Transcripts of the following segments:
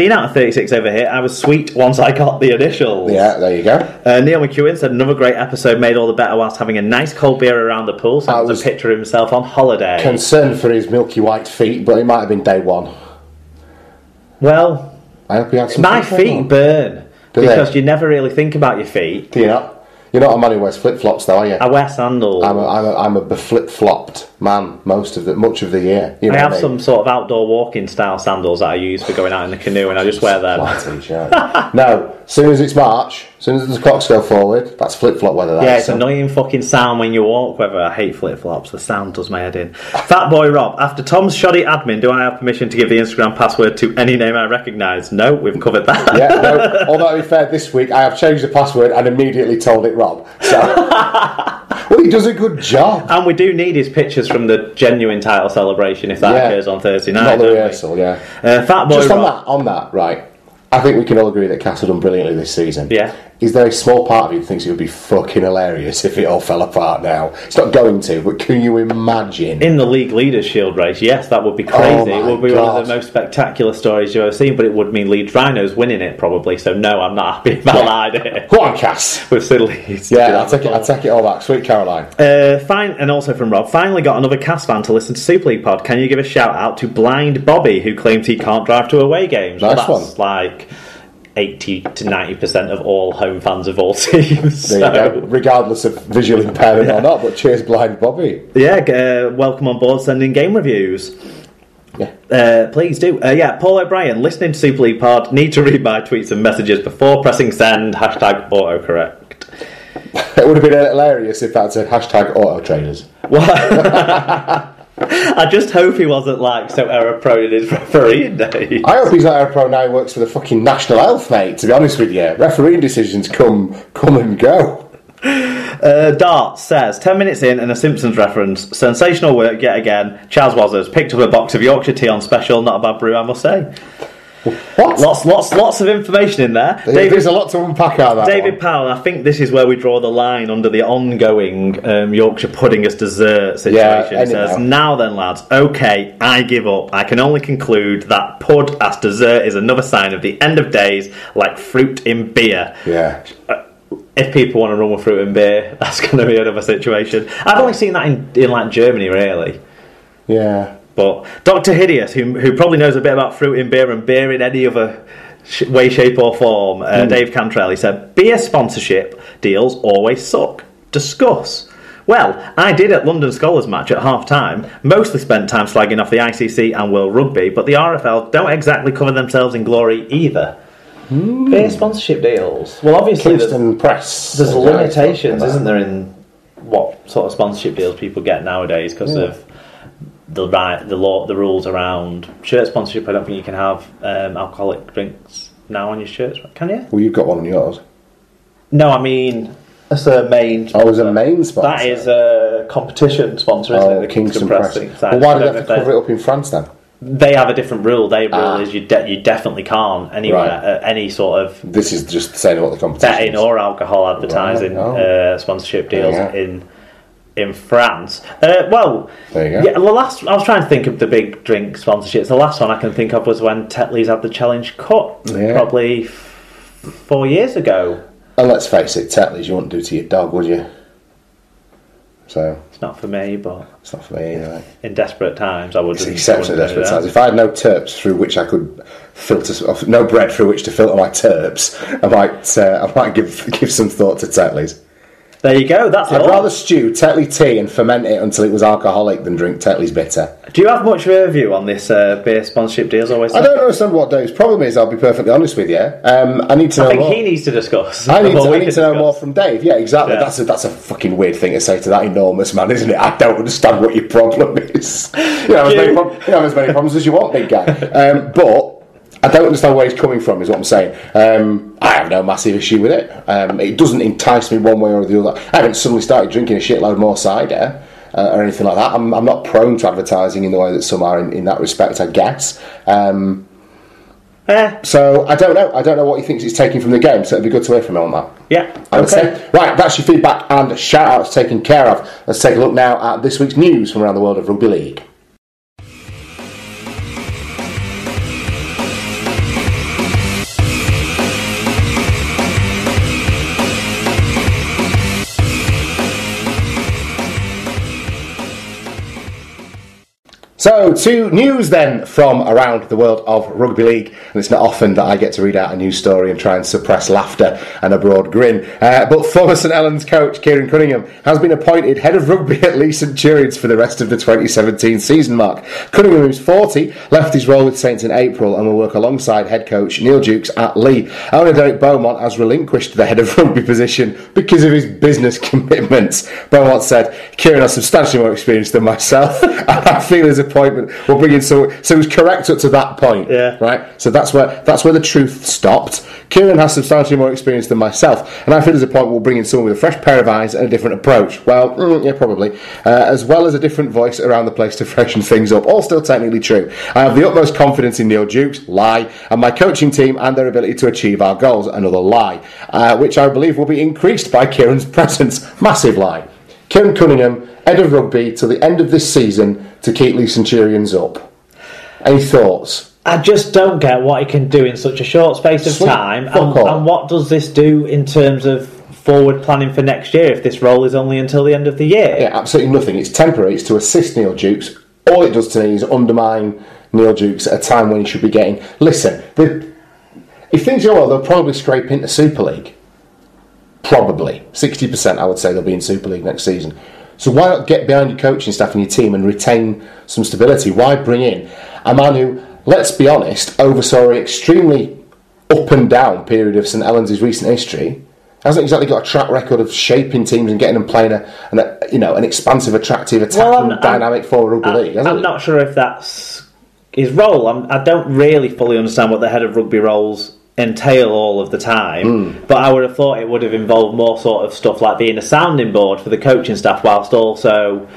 out of 36 over here. I was sweet once I got the initials. Yeah, there you go. Neil McEwen said, another great episode made all the better whilst having a nice cold beer around the pool. Sent us a picture of himself on holiday. Concerned for his milky white feet, but it might have been day one. Well, I hope you had some my feet burn. Because you never really think about your feet. Do you not? You're not a man who wears flip-flops, though, are you? I wear sandals. I'm a flip-flopped man much of the year. I have some sort of outdoor walking style sandals that I use for going out in the canoe, and I just wear them. No, as soon as it's March, as soon as the clocks go forward, that's flip-flop weather. Yeah, it's annoying fucking sound when you walk, whether I hate flip-flops. The sound does my head in. Fat Boy Rob, after Tom's shoddy admin, do I have permission to give the Instagram password to any name I recognise? No, we've covered that. Yeah, no, although to be fair, this week I have changed the password and immediately told it Rob. So, well, he does a good job. And we do need his pictures from the genuine title celebration if that occurs on Thursday night. Not the rehearsal, yeah. Fat Boy Just Rob. on that, right. I think we can all agree that Cass have done brilliantly this season. Yeah. Is there a small part of you that thinks it would be fucking hilarious if it all fell apart now? It's not going to, but can you imagine? In the League Leaders Shield race, yes, that would be crazy. It would be one of the most spectacular stories you've ever seen, but it would mean Leeds Rhinos winning it, probably. So, no, I'm not happy about that idea. Go on, Cass. With Sid Leeds. Yeah, I'll take it all back. Sweet Caroline. Fine, and also from Rob, finally got another Cass fan to listen to Super League Pod. Can you give a shout out to Blind Bobby, who claims he can't drive to away games? Nice well, that's like 80 to 90% of all home fans of all teams. There you go. Regardless of visual impairment or not, but cheers, Blind Bobby. Yeah, welcome on board sending game reviews. Yeah. Please do. Paul O'Brien, listening to Super League Pod, need to read my tweets and messages before pressing send, #autocorrect. It would have been hilarious if that said #autotraders. What? I just hope he wasn't so error prone in his refereeing days. I hope he's not error prone now. He works for the fucking National Health, mate. To be honest with you, refereeing decisions come and go. Dart says 10 minutes in and a Simpsons reference. Sensational work yet again. Chaz Wazzers picked up a box of Yorkshire tea on special. Not a bad brew, I must say. What? Lots of information in there. There's a lot to unpack out of that. David Powell, I think this is where we draw the line under the ongoing Yorkshire pudding as dessert situation. He says, now then lads, okay, I give up. I can only conclude that pud as dessert is another sign of the end of days, like fruit in beer. Yeah. If people want to run with fruit and beer, that's going to be another situation. I've only seen that in Germany, really. Yeah. But Dr. Hideous, who probably knows a bit about fruit in beer and beer in any other way, shape or form, Dave Cantrell, he said, beer sponsorship deals always suck. Discuss. Well, I did at London Scholars match at half-time, mostly spent time slagging off the ICC and World Rugby, but the RFL don't exactly cover themselves in glory either. Beer sponsorship deals. Well, obviously there's limitations, isn't there, in what sort of sponsorship deals people get nowadays because of the rules around shirt sponsorship. I don't think you can have alcoholic drinks now on your shirts. Can you? Well, you've got one on yours. No, I mean that's a main sponsor. Oh, it's a main sponsor. That is a competition sponsor, isn't it? The Kingston Press. Well, why do they have to cover it up in France then? They have a different rule. Their rule is you definitely can't anywhere any sort of. This is just saying what the competition betting or alcohol advertising sponsorship deals in France. Well, there you go. Yeah, I was trying to think of the big drink sponsorships. The last one I can think of was when Tetley's had the Challenge Cup, probably 4 years ago. And let's face it, Tetley's you wouldn't do to your dog, would you? So it's not for me, but it's not for me either. In desperate times, I would. Exceptionally desperate times. If I had no terps through which I could filter, no bread through which to filter my terps, I might give some thought to Tetley's. There you go. That's I'd rather stew Tetley tea and ferment it until it was alcoholic than drink Tetley's bitter. Do you have much of a view on this beer sponsorship deals? Always. I don't understand what Dave's problem is. I'll be perfectly honest with you. I need to know. I think more. he needs to discuss. I need to know more from Dave. Yeah, exactly. Yeah. That's a fucking weird thing to say to that enormous man, isn't it? I don't understand what your problem is. You have as many problems as you want, big guy. But I don't understand where he's coming from, is what I'm saying. I have no massive issue with it. It doesn't entice me one way or the other. I haven't suddenly started drinking a shitload more cider or anything like that. I'm not prone to advertising in the way that some are in that respect, I guess. So I don't know. I don't know what he thinks he's taking from the game, so it'd be good to hear from him on that. Yeah, I would say. Right, that's your feedback and shout-outs taken care of. Let's take a look now at this week's news from around the world of rugby league. So, to news then from around the world of rugby league, and it's not often that I get to read out a news story and try and suppress laughter and a broad grin, but former St Helens coach Kieran Cunningham has been appointed head of rugby at Leigh Centurions for the rest of the 2017 season. Mark Cunningham, who's 40, left his role with Saints in April and will work alongside head coach Neil Dukes at Leigh. Owner Derek Beaumont has relinquished the head of rugby position because of his business commitments. Beaumont said, Kieran has substantially more experience than myself, and I feel his appointment will bring in so he was correct up to that point, right? So that's where the truth stopped. Kieran has substantially more experience than myself, and I feel his appointment will bring in someone with a fresh pair of eyes and a different approach. Well, yeah, probably, as well as a different voice around the place to freshen things up. All still technically true. I have the utmost confidence in Neil Dukes, lie, and my coaching team and their ability to achieve our goals. Another lie, which I believe will be increased by Kieran's presence. Massive lie. Kieran Cunningham, head of rugby till the end of this season to keep Leigh Centurions up. Any thoughts? I just don't get what he can do in such a short space of time, and what does this do in terms of forward planning for next year if this role is only until the end of the year? Yeah, absolutely nothing. It's temporary. It's to assist Neil Dukes. All it does to me is undermine Neil Dukes at a time when he should be getting... Listen, if things go well, they'll probably scrape into Super League. Probably. 60% I would say they'll be in Super League next season. So why not get behind your coaching staff and your team and retain some stability? Why bring in a man who, let's be honest, oversaw an extremely up and down period of St Helens' recent history? Hasn't exactly got a track record of shaping teams and getting them playing an expansive, attractive, attacking, dynamic form of rugby league. I'm not sure if that's his role. I don't really fully understand what the head of rugby roles entail all of the time, but I would have thought it would have involved more sort of stuff like being a sounding board for the coaching staff whilst also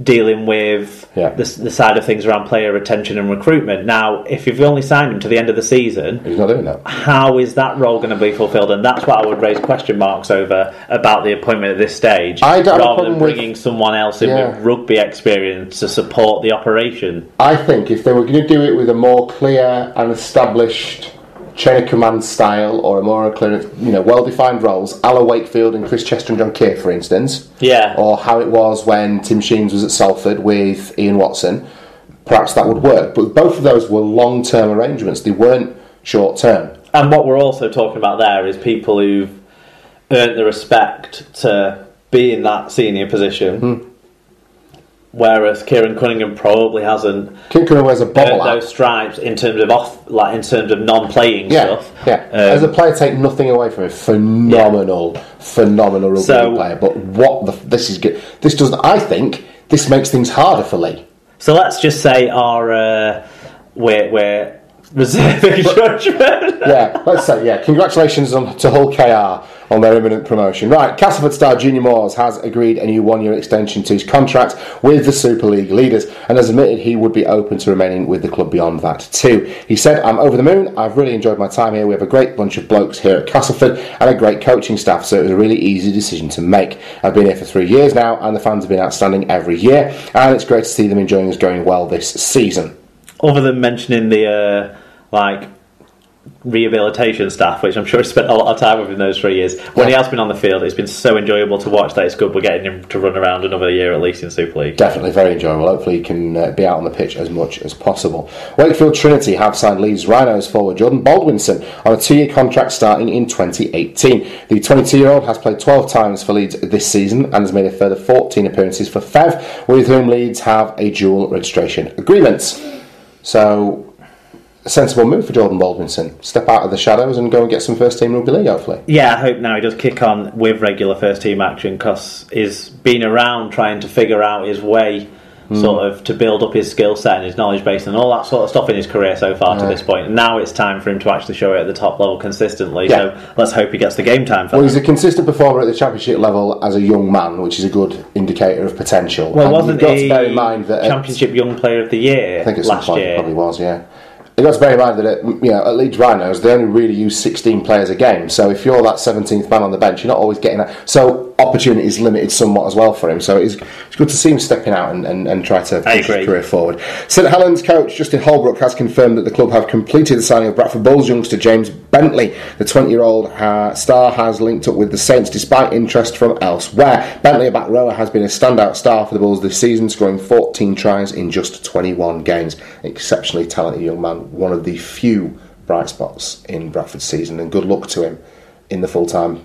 dealing with the side of things around player retention and recruitment. Now, if you've only signed him to the end of the season, he's not doing that. How is that role going to be fulfilled? And that's what I would raise question marks over about the appointment at this stage, rather than bringing someone else in with rugby experience to support the operation. I think if they were going to do it with a more clear and established chain of command style, or a more clear, well-defined roles, a la Wakefield and Chris Chester and John Keir, for instance, or how it was when Tim Sheens was at Salford with Ian Watson, perhaps that would work. But both of those were long-term arrangements; they weren't short-term. And what we're also talking about there is people who've earned the respect to be in that senior position. Whereas Kieran Cunningham probably hasn't. Kieran Cunningham wears a bobble those stripes in terms of non-playing stuff. Yeah, as a player, take nothing away from him. Phenomenal rugby player. But this is good. This doesn't. I think this makes things harder for Leigh. So let's just say we're reserving judgment. Let's say congratulations to Hull KR on their imminent promotion. Right, Castleford star Junior Moores has agreed a new one-year extension to his contract with the Super League leaders and has admitted he would be open to remaining with the club beyond that too. He said, I'm over the moon, I've really enjoyed my time here, we have a great bunch of blokes here at Castleford and a great coaching staff, so it was a really easy decision to make. I've been here for 3 years now and the fans have been outstanding every year and it's great to see them enjoying us going well this season. Other than mentioning the rehabilitation staff, which I'm sure he spent a lot of time with in those 3 years, when he has been on the field, it's been so enjoyable to watch that it's good we're getting him to run around another year at least in Super League. Definitely very enjoyable. Hopefully he can be out on the pitch as much as possible. Wakefield Trinity have signed Leeds Rhinos forward Jordan Baldwinson on a 2-year contract starting in 2018. The 22-year-old has played 12 times for Leeds this season and has made a further 14 appearances for Fev, with whom Leeds have a dual registration agreement. So, a sensible move for Jordan Baldwinson. Step out of the shadows and go and get some first team rugby league, hopefully. Yeah, I hope now he does kick on with regular first team action, because he's been around trying to figure out his way, sort of, to build up his skill set and his knowledge base and all that sort of stuff in his career so far to this point. And now it's time for him to actually show it at the top level consistently. So let's hope he gets the game time for Well, he's a consistent performer at the championship level as a young man, which is a good indicator of potential. Well, and wasn't you've got to bear in mind that Championship Young Player of the Year I think it's last year? Probably was, yeah. You've got to bear in mind that at Leeds Rhinos, they only really use 16 players a game. So if you're that 17th man on the bench, you're not always getting that. So opportunity is limited somewhat as well for him. So it's good to see him stepping out and try to push his career forward. St Helens coach Justin Holbrook has confirmed that the club have completed the signing of Bradford Bulls youngster James Bentley. The 20-year-old star has linked up with the Saints despite interest from elsewhere. Bentley, a back rower, has been a standout star for the Bulls this season, scoring 14 tries in just 21 games. Exceptionally talented young man, one of the few bright spots in Bradford's season, and good luck to him in the full-time.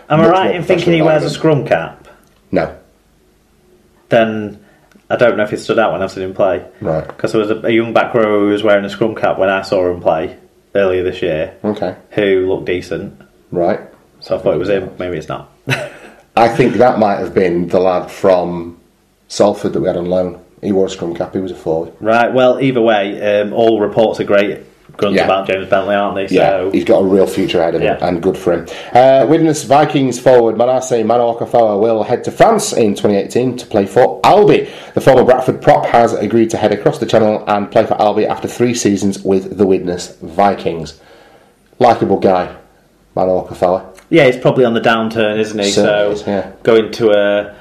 Am I right in thinking he wears a scrum cap? No. Then I don't know if he stood out when I've seen him play. Right. Because there was a young back rower who was wearing a scrum cap when I saw him play earlier this year. Okay. Who looked decent. Right. So I thought it was him. Maybe it's not. I think that might have been the lad from Salford that we had on loan. He wore a scrum cap, he was a forward. Right, well, either way, all reports are great guns about James Bentley, aren't they? So he's got a real future ahead of him, and good for him. Widnes Vikings forward Manasseh Manoakafoa will head to France in 2018 to play for Albi. The former Bradford prop has agreed to head across the channel and play for Albi after 3 seasons with the Widnes Vikings. Likeable guy, Manoakafoa. Yeah, he's probably on the downturn, isn't he? So going to a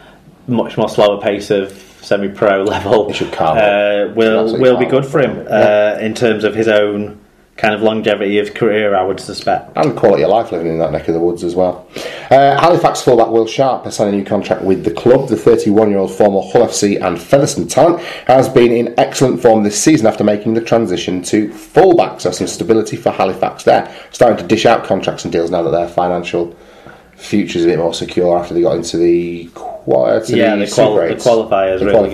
much more slower pace of semi-pro level will be good for him in terms of his own kind of longevity of career, I would suspect. And quality of life living in that neck of the woods as well. Halifax fullback Will Sharp has signed a new contract with the club. The 31-year-old former Hull FC and Featherstone talent has been in excellent form this season after making the transition to fullback. So some stability for Halifax there. Starting to dish out contracts and deals now that their financial future's a bit more secure after they got into the qualifiers really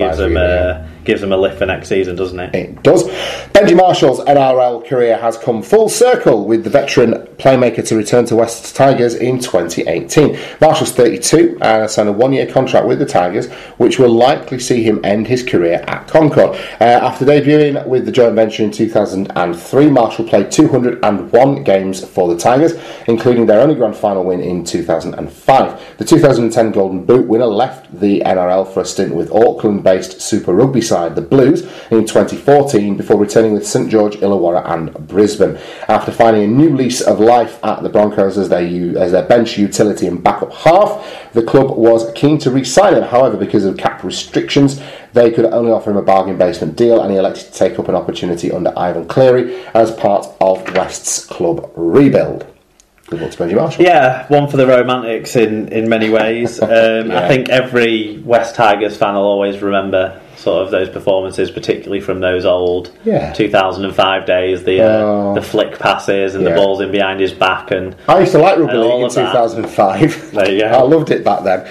gives them a lift for next season, doesn't it? It does. Benji Marshall's NRL career has come full circle with the veteran playmaker to return to West Tigers in 2018. Marshall's 32 and has signed a 1-year contract with the Tigers, which will likely see him end his career at Concord. After debuting with the joint venture in 2003, Marshall played 201 games for the Tigers, including their only grand final win in 2005. The 2010 Golden Boot winner left the NRL for a stint with Auckland-based Super Rugby side the Blues in 2014 before returning with St George, Illawarra and Brisbane. After finding a new lease of life at the Broncos as their bench utility and backup half, the club was keen to re-sign him. However, because of cap restrictions, they could only offer him a bargain basement deal, and he elected to take up an opportunity under Ivan Cleary as part of West's club rebuild. Good luck to Benji Marshall. Yeah, one for the romantics in many ways. I think every West Tigers fan will always remember sort of those performances, particularly from those old 2005 days, the flick passes and the balls in behind his back. And I used to like rugby league in 2005. There you go. I loved it back then.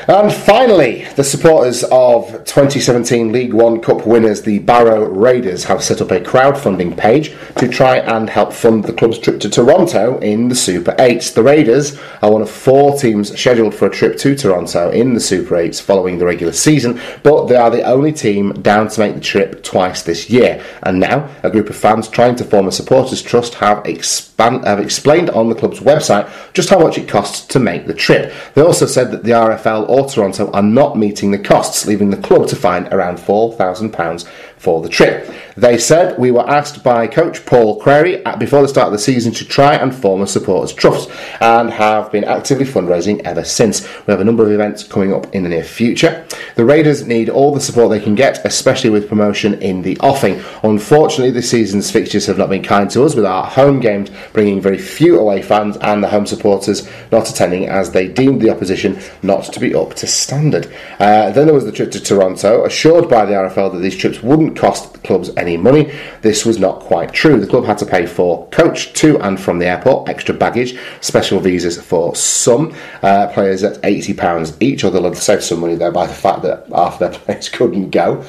And finally, the supporters of 2017 League One Cup winners, the Barrow Raiders, have set up a crowdfunding page to try and help fund the club's trip to Toronto in the Super 8s. The Raiders are one of 4 teams scheduled for a trip to Toronto in the Super 8s following the regular season, but they are the only team down to make the trip twice this year. And now, a group of fans trying to form a supporters trust have explained on the club's website just how much it costs to make the trip. They also said that the RFL or Toronto are not meeting the costs, leaving the club to find around £4,000 for the trip. They said, "We were asked by coach Paul Crary before the start of the season to try and form a supporters trust and have been actively fundraising ever since. We have a number of events coming up in the near future. The Raiders need all the support they can get, especially with promotion in the offing. Unfortunately, this season's fixtures have not been kind to us, with our home games bringing very few away fans and the home supporters not attending as they deemed the opposition not to be up to standard." Then there was the trip to Toronto. Assured by the RFL that these trips wouldn't cost the clubs any money, this was not quite true. The club had to pay for coach to and from the airport, extra baggage, special visas for some players at £80 each, although they'll save some money there by the fact that half their players couldn't go.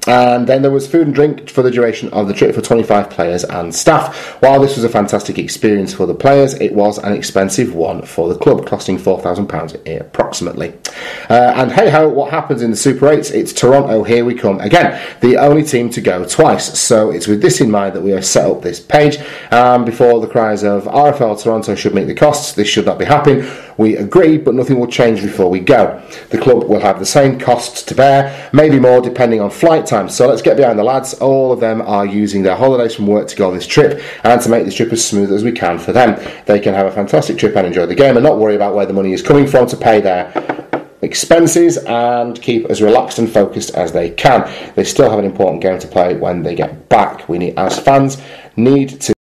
And then there was food and drink for the duration of the trip for 25 players and staff. While this was a fantastic experience for the players, it was an expensive one for the club, costing £4,000 approximately. And hey-ho, what happens in the Super 8s? It's Toronto, here we come again. The only team to go twice. So it's with this in mind that we have set up this page. Before the cries of RFL Toronto should meet the costs, this should not be happening. We agree, but nothing will change before we go. The club will have the same costs to bear, maybe more depending on flight times. So let's get behind the lads. All of them are using their holidays from work to go on this trip and to make this trip as smooth as we can for them. They can have a fantastic trip and enjoy the game and not worry about where the money is coming from to pay their expenses and keep as relaxed and focused as they can. They still have an important game to play when they get back. We need, as fans, need to